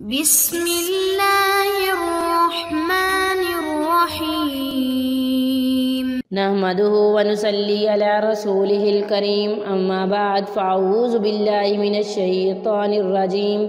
बिस्मिल्लाहिर्रहमानिर्रहीम नहमदुहु व नुसल्ली अला रसूलिहिल करीम अम्मा बाद फ़अऊज़ु बिल्लाहि मिनश शैतानिर रजीम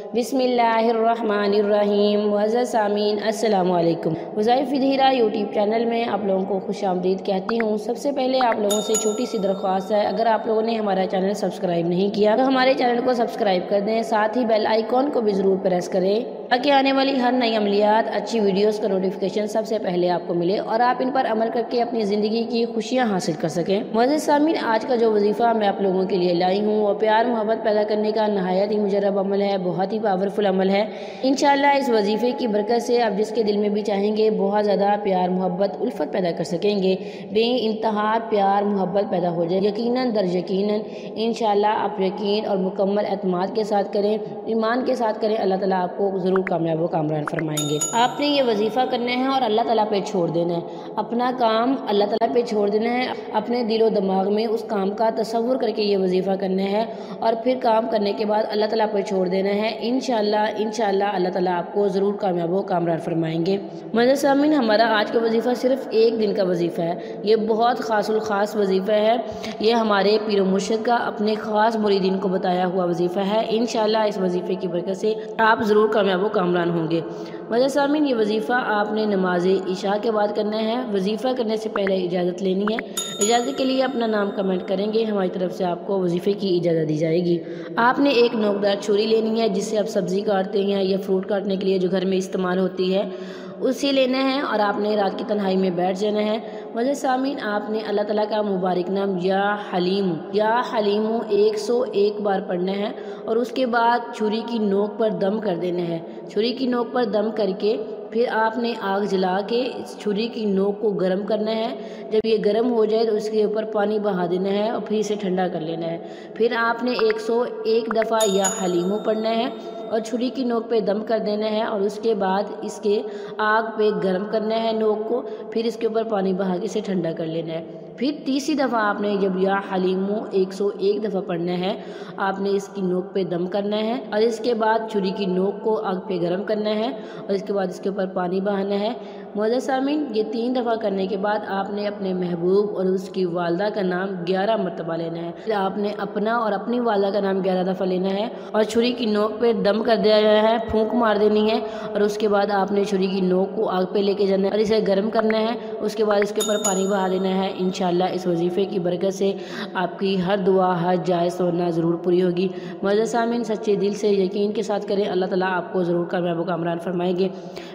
बिस्मिल्लाहिर्रहमानिर्रहीम। वज़ सामीन अस्सलामु अलैकुम। वज़ाइफ़ विधीरा यूट्यूब चैनल में आप लोगों को खुशामदीद कहती हूँ। सबसे पहले आप लोगों से छोटी सी दरख्वास्त है, अगर आप लोगों ने हमारा चैनल सब्सक्राइब नहीं किया तो हमारे चैनल को सब्सक्राइब कर दें, साथ ही बेल आइकॉन को भी ज़रूर प्रेस करें ताकि आने वाली हर नई अमलियात अच्छी वीडियोस का नोटिफिकेशन सबसे पहले आपको मिले और आप इन पर अमल करके अपनी ज़िंदगी की खुशियाँ हासिल कर सकें। मुअज़्ज़िज़ सामीन, आज का जो वजीफ़ा मैं आप लोगों के लिए लाई हूँ वो प्यार मोहब्बत पैदा करने का नहायत ही मुजर्रब अमल है, बहुत ही पावरफुल अमल है। इंशाअल्लाह इस वजीफ़े की बरकत से आप जिसके दिल में भी चाहेंगे बहुत ज़्यादा प्यार मोहब्बत उल्फत पैदा कर सकेंगे, बेइंतहा प्यार मोहब्बत पैदा हो जाए यकीनन दर यकीनन। इंशाअल्लाह आप यकीन और मुकम्मल एतमाद के साथ करें, ईमान के साथ करें, अल्लाह ताला आपको ज़रूर कामयाब व कामरान फरमाएंगे। आपने ये वजीफ़ा करना है और अल्लाह ताला पे छोड़ देना है, अपना काम अल्लाह ताला पे छोड़ देना है। अपने दिलो दिमाग में उस काम का तसव्वुर करके ये वजीफ़ा करना है और फिर काम करने के बाद अल्लाह ताला पे छोड़ देना है। इंशाअल्लाह अल्लाह ताला आपको ज़रूर कामयाब व कामरान फरमाएंगे। मुअज़्ज़िज़ सामीन, हमारा आज का वजीफ़ा सिर्फ एक दिन का वजीफ़ा है। ये बहुत ख़ासुल ख़ास वजीफ़ा है। ये हमारे पीर मुर्शिद का अपने ख़ास मुरीदीन को बताया हुआ वजीफ़ा है। इंशाअल्लाह इस वजीफ़े की बरकत से आप ज़रूर कामयाब व कामरान होंगे। मुअज़्ज़िज़ सामीन, ये वजीफ़ा आपने नमाज इशा के बाद करना है। वजीफ़ा करने से पहले इजाज़त लेनी है। इजाज़त के लिए अपना नाम कमेंट करेंगे, हमारी तरफ से आपको वजीफ़े की इजाज़त दी जाएगी। आपने एक नोकदार छुरी लेनी है जिससे आप सब्ज़ी काटते हैं या फ्रूट काटने के लिए जो घर में इस्तेमाल होती है उसे लेना है और आपने रात की तन्हाई में बैठ जाना है। मुअज़्ज़िज़ सामीन, आपने अल्लाह ताला का मुबारक नाम या हलीमु 101 बार पढ़ना है और उसके बाद छुरी की नोक पर दम कर देना है। छुरी की नोक पर दम करके फिर आपने आग जला के इस छुरी की नोक को गर्म करना है। जब ये गर्म हो जाए तो उसके ऊपर पानी बहा देना है और फिर इसे ठंडा कर लेना है। फिर आपने 101 दफ़ा या हलीमु पढ़ना है और छुरी की नोक पे दम कर देना है और उसके बाद इसके आग पे गर्म करना है नोक को, फिर इसके ऊपर पानी बहा के इसे ठंडा कर लेना है। फिर तीसरी दफ़ा आपने जब या हलीमु 101 दफ़ा पढ़ना है, आपने इसकी नोक पे दम करना है और इसके बाद छुरी की नोक को आग पे गर्म करना है और इसके बाद इसके ऊपर पानी बहाना है। मुअज़्ज़िज़ सामीन, ये 3 दफ़ा करने के बाद आपने अपने महबूब और उसकी वालदा का नाम 11 मरतबा लेना है। फिर आपने अपना और अपनी वालदा का नाम 11 दफ़ा लेना है और छुरी की नोक पे दम कर दिया गया है, फूंक मार देनी है और उसके बाद आपने छुरी की नोक को आग पे लेके जाना है और इसे गर्म करना है। उसके बाद इसके ऊपर पानी बहा देना है। इंशाअल्लाह इस वजीफ़े की बरकत से आपकी हर दुआ हर जायज़ वरना ज़रूर पूरी होगी। मुअज़्ज़िज़ सामीन, सच्चे दिल से यकीन के साथ करें, अल्लाह ताला आपको ज़रूर कामयाब व कामरान फरमाएंगे।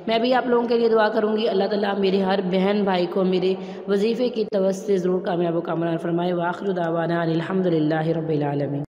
मैं भी आप लोगों के लिए दुआ करूँगी, अल्लाह ताला मेरे हर बहन भाई को मेरे वजीफ़े की तवज्जो से ज़रूर कामयाब व कामरान फरमाए। व आखिर दावाना अनिल हम्दुलिल्लाहि रब्बिल आलमीन।